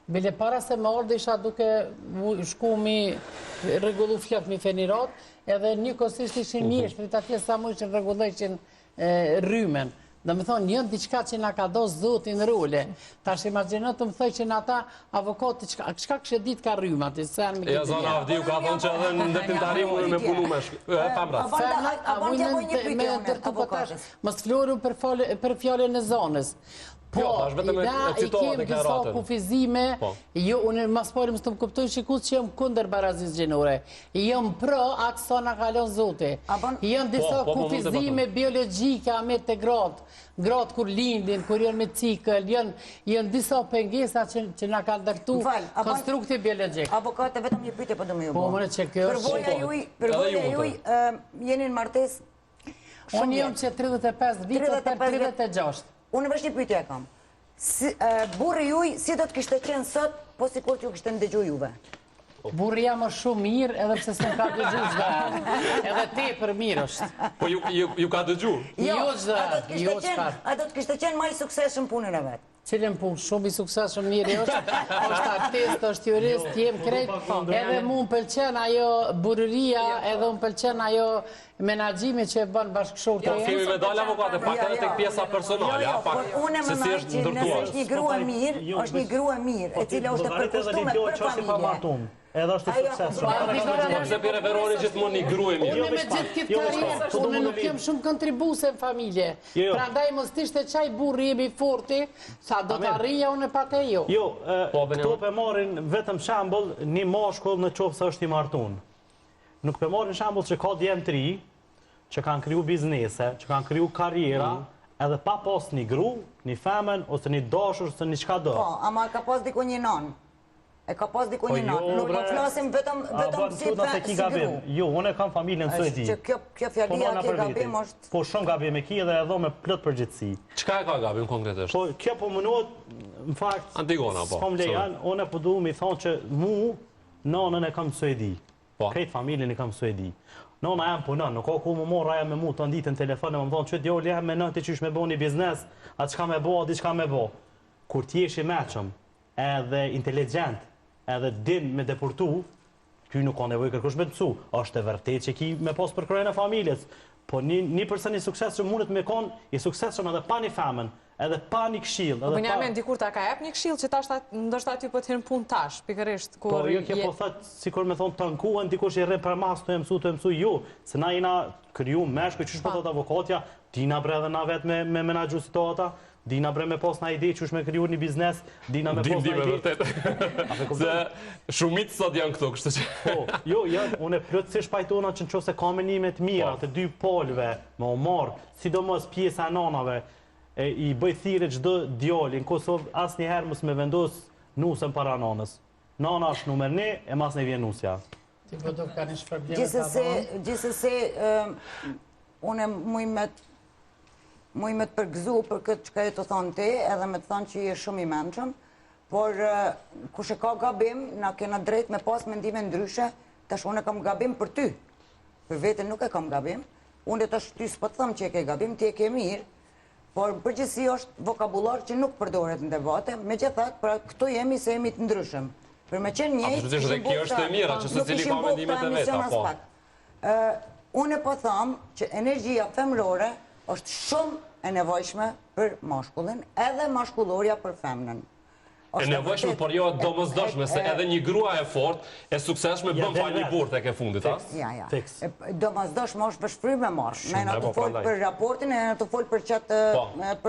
Bile para se më ardhe isha duke shku mi regullu flok mi fenirat, edhe një kosisht ishin mjeshtrit atje sa mu ishin regulleshin rrymen. Dhe me thonë, njën diçka që nga ka do zotin rule. Ta shë imaginat të më thëj që në ata avokati, qka kështë dit ka rryma? Ja, zona Avdiu ka thonë që edhe në ndërtimtarimu me punu me pamrat. Me ndërtu pëtash, më së floru për fjallën e zonës. Po, na i kem disa kufizime, unë mas pari më së të më kuptoj shikus që jëmë kunder barazis gjenore. Jëmë pro atë sa nga kalon zote. Jëmë disa kufizime biologike me të gratë kur lindin, kur jënë me cikël, jënë disa pengesa që nga ka ndërtu konstrukti biologik. Avokate, vetëm një pyetje për do me ju bo. Po, mëne që kjo është... Përvoja juj, jeni në martes? Unë jëmë që 35 vite për 36. Unë vesh një pyetje e kam. Burri juj, si do të kishte qenë sot, po si kur që ju kishte ndëgju juve? Burri jam është shumë mirë, edhe pse s'm ka dëgju zda. Edhe te për mirë është. Po ju ka dëgju? Jo zda, jo qëfar. A do të kishte qenë ma i sukseshëm punën e vetë? Cilën punë, shumë i sukseshëm mirë është artist, është jurist, jem krejt, edhe mu më pëlqen ajo burëria, edhe më pëlqen ajo menaxhimi që e bën bashkëshortë. Po kemi me dalë avokate, pak edhe tek pjesa personale, pak se si është ndërtuar. Është një grua mirë, e cila është e përkushtuar për familje. Edhe është i suksesshëm. Pse për reveroni gjithmonë një gruaj mirë. Unë me gjithë këtë karrierë, unë nuk jem shumë kontribuse në familje. Prandaj mos t'ishte qaj burri jemi forti, sa do të arrija unë e pate jo. Jo, këto për marrin vetëm shembull një mashkull në qoftë se është i martuar. Nuk për marrin shembull që ka djemë të ri, që kanë kriju biznese, që kanë kriju karriera, edhe pa pas një gru, një femën, ose një dashur, ose një qka do. Po, ama ka pas diku një non. E ka pas diku një non. Nuk flasim vetëm si gru. Jo, unë e kam familjen së e di. Kjo fjalia ke gabim është... Po shumë gabim e ki edhe edhe me plot përgjithësi. Qka e ka gabim konkretisht? Po, kjo po mënohet, në fakt... Antigona, po. S'kom lejan, unë e po du mi thonë që mu, nanën e kam së e di. Krejt familjen e kam së e di. Nona jam punon, nuk ka ku më morë aja me mu të nditën telefon e më thonë që djoli jam me nëti që është me bo një biznes, atë qka me bo, atë qka me bo. Kur t'jesh i meqëm, edhe inteligent, edhe din me deportu, kjo nuk ka nevoj kërkush me të mësu. Është e vërtet që ki me pas për krojën e familjes. Po një person i sukses që mundet me kon, i suksesshëm edhe pa një femën, edhe pa një këshill. Po Benjamin, dikur ta ka jep një këshill që ndoshta aty po të hirën punë tash, pikërisht. Po jo kjo po thot, sikur me thonë të nkuën, dikush i rre për mas të e mësu, jo. Se na jena kriju meshkë, që shpo thot avokatja, dina bre dhe na vetë me menagju situata, dina bre me pos na ide që është me kriju një biznes, dina me pos na ide... Se shumit sot janë këto, kështë që... Jo, unë e plotësisht pajtona që në qose ka menimet mira, të dy polve, me omar, sidomos pjesa nanave, i bëj thire gjdo djali, në Kosovë asë njëherë mësë me vendos nusën para nanës. Nana është numër 1, e mas ne vjen nusja. Ti po do ka një shpërbleme ka banë? Gjithsesi, unë muj me të përgëzu për këtë që ka e të thonë ti, edhe me të thonë që i e shumë i menqëm, por kush e ka gabim, na kena drejt me pas mendime ndryshe, tash unë e kam gabim për ty. Për vetën nuk e kam gabim. Unë tash ty s'po të thëmë që e ke gabim, ti e ke mirë, por përgjithësi është vokabular që nuk përdoret në debate, me që thëtë, pra këto jemi se jemi të ndryshëm. Për me qenë njëjtë, nuk ishim bukë të emision as pak. Unë e po thamë që energjia femrore është shumë e nevojshme për mashkullin, edhe mashkulloria për femnën. E nevojshme, por jo domosdoshme, se edhe një grua e fort, e sukseshme bëm fa një burë të ke fundit, a? Ja. Domosdoshme është vështrim me marë. Ne në të folë për raportin, e në të folë për qatë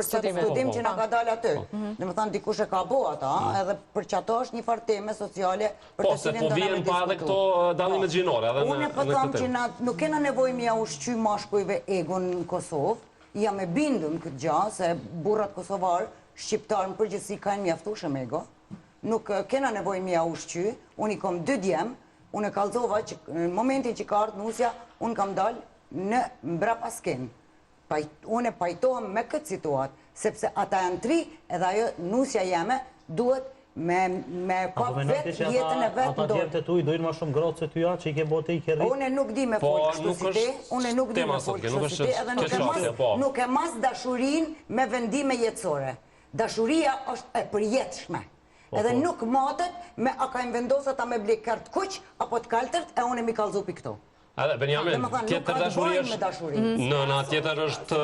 studim që në ka dalë aty. Dhe më thanë, dikush e ka bo ata, edhe për qato është një farë teme sociale për të cilin do në me diskutu. Po, se po vijen pa edhe këto dalimet gjinore. Unë e po thamë që nuk kena nevoj mja ushqy mashkujve egon në Kosovë, jam e bindu në këtë gja, se burrat kosovarë shqiptarë në përgjithësi kanë mjaftueshëm ego, nuk kena nevoj mja ushqy, unë i kom 2 djemë, unë e kalzova që në momentin që ka ardhë nusja, unë kam dalë në mbrapa skenë. Unë e pajtohem me këtë situatë, sepse ata janë 3, edhe ajo nusja jeme duhet me pa vetë jetën e vetë ata djemë të tu i dojnë ma shumë grotë se tyja që i ke bote i ke rritë? Unë nuk di me folë kështu si ti, unë nuk di me folë kështu si ti, edhe nuk e mas dashurin me vendime jetësore. Dashuria është e përjetshme. Edhe nuk matet me a ka vendosur ata me ble kart kuq apo të kaltërt e unë mi kallzu pi këto. Edhe, Benjamin, tjetër dashuri është... Nëna, tjetër është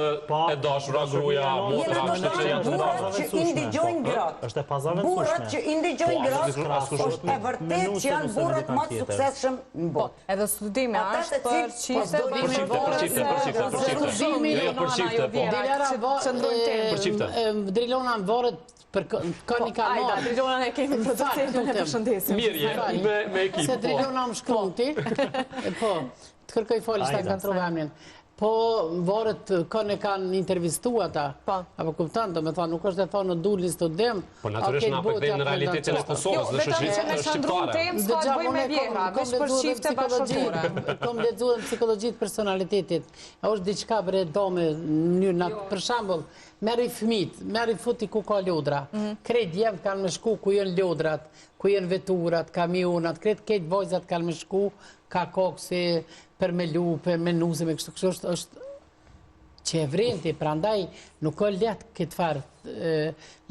e dashura, gruja, motra, kështë që janë të Burrat që indigjojnë gratë. Është e pazarën sushme. Burrat që indigjojnë gratë, është e vërtet që janë burrat më të suksesshëm në botë. Edhe studimi është për çifte, Drilona në vorët për koni kanal. Drilona e kemi producentën e përshëndesim. Mirje, me ekip. Se Drilona më shkrunti, po, të kërkoj fali shta kanë trove emnin. Po, vorët kone kanë intervistu ata, apo kuptan, do me thonë, nuk është e thonë në dulli studim. Po, naturisht na përdejmë në realitetin e Kosovës dhe shqiptare. S'ka të bëj me vjera, veç për çifte bashkëpunore. Kom lexuar psikologjit personalitetit. Është diçka vredome në mënyrë, për shembull, merri fëmit, merri futi ku ka lodra. Krejt djemët kanë me shku ku jenë lodrat, ku jenë veturat, kamionat, krejt vojzat kanë me shku, ka koksi për me lupe, me nuze, me kështu është që e vrenti, prandaj nuk ka let këtë farë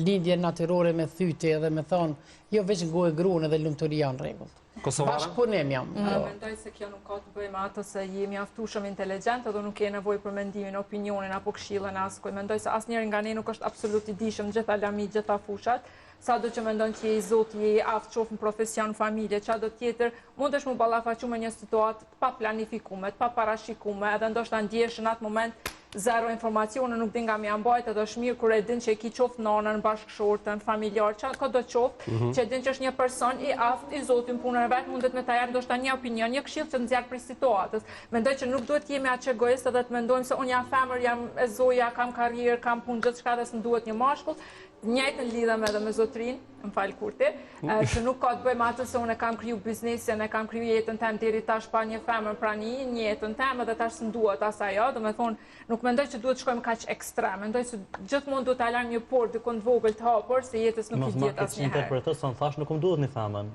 lindje natyrore me thyti edhe me thonë, jo veç në gojë grunë edhe lumëturia në regullë. Bashkëpunim jam. Mendoj se kjo nuk ka të bëjmë ato se jemi aftushëm inteligent edhe nuk e nevoj për mendimin, opinionin apo këshillën askoj. Mendoj se asnjëri nga ne nuk është absolut i dishëm gjitha lami, gjitha fushat. Sa do që mendon që je i zot, je i aftë qofë në profesion, familje, qa do tjetër, mund është mu ballafaqu me një situatë pa planifikume, pa parashikume, edhe ndoshta ndjesh në atë moment zero informacione, nuk din nga mi ambajt, edhe është mirë kur e din që e ki qoftë nonën, bashkëshortën, familjar, qa ka do qoftë, që e din që është një person i aftë, i zotin punën e vetë, mundet me ta jarë ndoshta një opinion, një këshill që nëzjarë për situatës. Mendoj që nuk duhet jemi atë egoist edhe të mendojmë se unë jam femër, jam e zoja, kam karrierë, kam punë gjithë shka dhe së duhet një mashkull. Njëjtën lidhem edhe me zotrin, më falë kurti, që nuk ka të bëjmë atë se unë e kam kriju biznesin, e kam kriju jetën tem deri tash pa një femër prani, një jetën tem edhe tash së duhet asaj jo, dhe me thonë, nuk mendoj që duhet shkojmë kaq ekstrem, mendoj që gjithmonë duhet ta lajmë një portë dikon të vogël të hapur, se jetës nuk i djetë asnjëherë. Mos interpretoj se thash nuk më duhet një femën.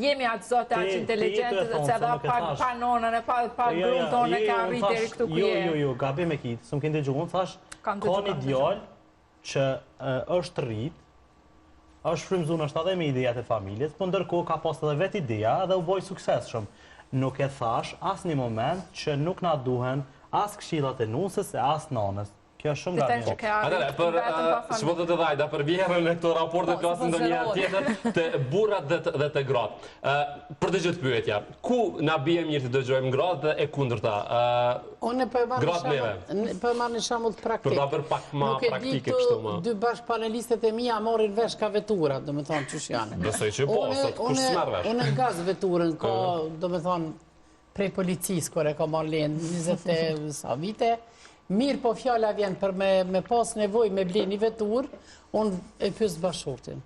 Jemi atë zote aq inteligjente dhe që edhe pa nonën e pa gruan tonë e ka arrit deri këtu ku je. Jo, gabim e kitë, s'm ke ndëgjuar, thash, ka një djalë që është rrit, është frymëzuar në 70.000 idejat e familjes, po ndërkohë ka pas edhe vetë ideja dhe u boj suksesshëm. Nuk e thash as një moment që nuk na duhen as këshillat e nusës e as nanës. Kjo është shumë gabim. Atëre, për shpotët e dhajda, për vjerën e këto raportet klasin do një tjetër të burrat dhe të gratë. Për të gjithë pyetja, ku na bie mirë të dëgjojmë gratë dhe e kundërta? Unë për marrë një shembull praktik. Për ta bërë pak ma praktike kështu më. Dy bashkëpanelistet e mia morin vesh ka veturat, do me thonë qysh janë. Besoj që po, sot kush s'merr vesh. Unë gaz veturën, ka, do me thonë, prej policisë, kër e ka marrë lenë 20 sa vite. Mirë po fjalla vjen për me pas nevoj me ble një vetur, unë e pysë bashkëshortin.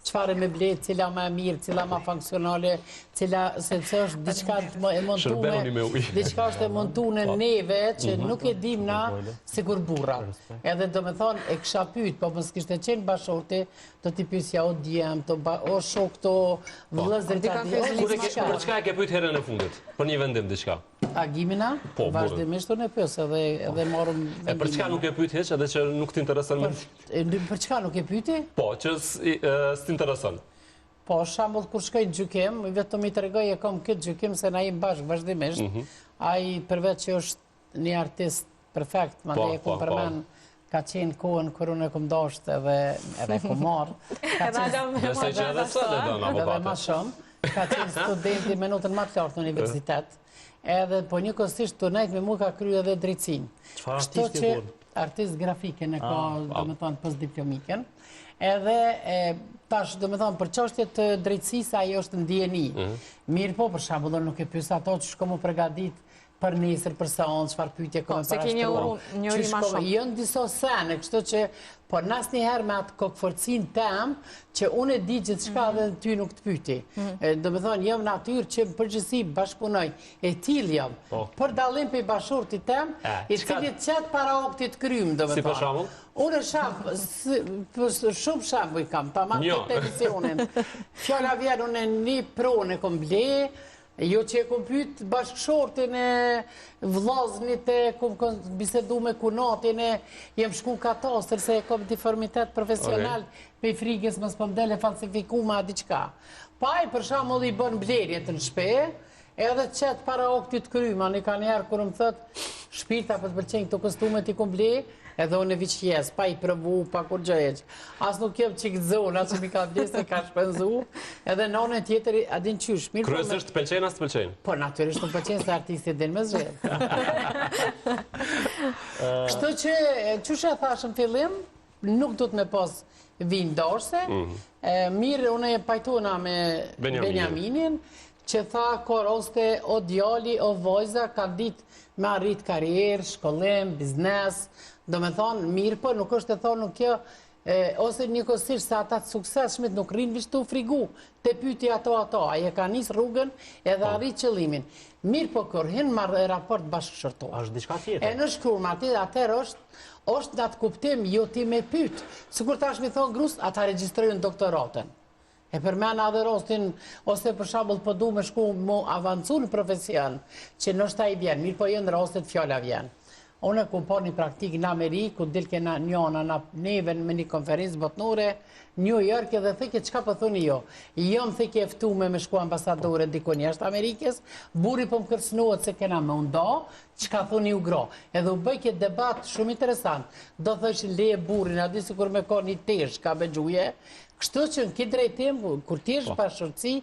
Qfare me ble, cila ma mirë, cila ma funksionale, cila se është diçka e montume, diçka është e montume neve, që nuk e dim na sigur burra. Edhe do me thonë, e kësha pyt, po mësë kishte qenë bashkëshorti, do t'i pysja o djem, o shok të vëllëzrit Për çka e ke pyt herën e fundit? Për një vendim diçka? Agimina, vazhdimisht unë e pysë edhe marrëm vendime. Për çka nuk e pyt heq edhe që nuk t'intereson më? Për çka nuk e pyti? Po, që s't'intereson. Po, shambull, kur shkoj në gjykim, vetëm i të regoj e kom këtë gjykim se na im bashkë vazhdimisht. Ai përveç që është një artist perfekt, ma dhe e kom përmen, ka qenë kohën kër unë e kom dasht edhe e kom marrë. Nëse që edhe sot e dëna më edhe ma shumë. Ka qenë studenti me notën ma të lartë në universitet. Edhe po një kostisht të nejtë me mu ka kryu edhe drejtsin. Çfarë artisti e bërë? Artist grafike në ka, do me thonë, postdiplomiken. Edhe tash, do me thonë, për çështje të drejtësisë, ajo është në DNI. Mirë po, për shambull, nuk e pyes ato që shko mu pregadit për nesër, për seancë, çfarë pyetje ka se ke njëri ma shumë. Jënë diso sene, kështu që, po nas njëherë me atë kokëforcin tem, që unë e di gjithë shka dhe ty nuk të pyti. Do me thonë, jam natyrë që më përgjësi bashkëpunoj, e til jam, për dalim për i bashkërti tem, i cili qëtë para oktit krymë, do me thonë. Si për shambull? Unë shumë shambull i kam, ta ma këtë televisionin. Fjalla vjerë, unë e një pronë e kom ble, Jo që e kom pyet bashkëshortin e vllaznit e kom bisedu me kunatin e jem shku katastër se e kom deformitet profesional me frikës më s'pëmdele falsifikuma a diqka. Pa i për shembull i bën blerjet në shpe, edhe qëtë para oktit kryma, një ka njerë kërë më thët, shpirta për të pëlqenjë këto kostume t'i kom ble, edhe unë e viqjes, pa i prëvu, pa kur gjëheq. As nuk jem qikë zona që mi ka blesë, ka shpenzu, edhe nonën tjetër, adin qysh. Kryesisht të pëlqenjë, as të pëlqenjë? Po, natyrisht të pëlqenjë, se artistit din me zhjetë. Kështu që, qysh e thashëm fillim, nuk du të me pas vindorse, mirë, unë e pajtona me Benjaminin, që tha koroste o djali o vojza ka dit me arrit karierë, shkollim, biznes, do me thonë mirë për nuk është e thonë nuk kjo, ose një kosisht se ata të sukseshmit nuk rinë vishtu frigu, te pyti ato, a je ka njës rrugën edhe arrit qëllimin. Mirë për kërë hinë marrë raport bashkëshërtor. Ashtë diçka tjetër. E në shkruar, atër është në atë kuptim, jo ti me pytë. Sikur tash mi thonë grus, ata registrojnë doktoratën. E për mena dhe rostin, ose për shambull për du me shku mu avancu në profesion, që nështë ta i vjen, mirë po jënë rostit fjalla vjen. Unë e ku po një praktik në Amerikë, ku dilke në njona në neve me një konferencë botnore, New York edhe thike, qka për thuni jo? Jo më thike eftume me shku ambasadore dikon jashtë Amerikës, buri po më kërcnuat se kena me undo, qka thuni u gro. Edhe u bëjke debat shumë interesant, do thëshin leje burin, a di si kur me ko një tesh, ka be gjuje, kështu që në këtë drejtim, kur ti është pashërci,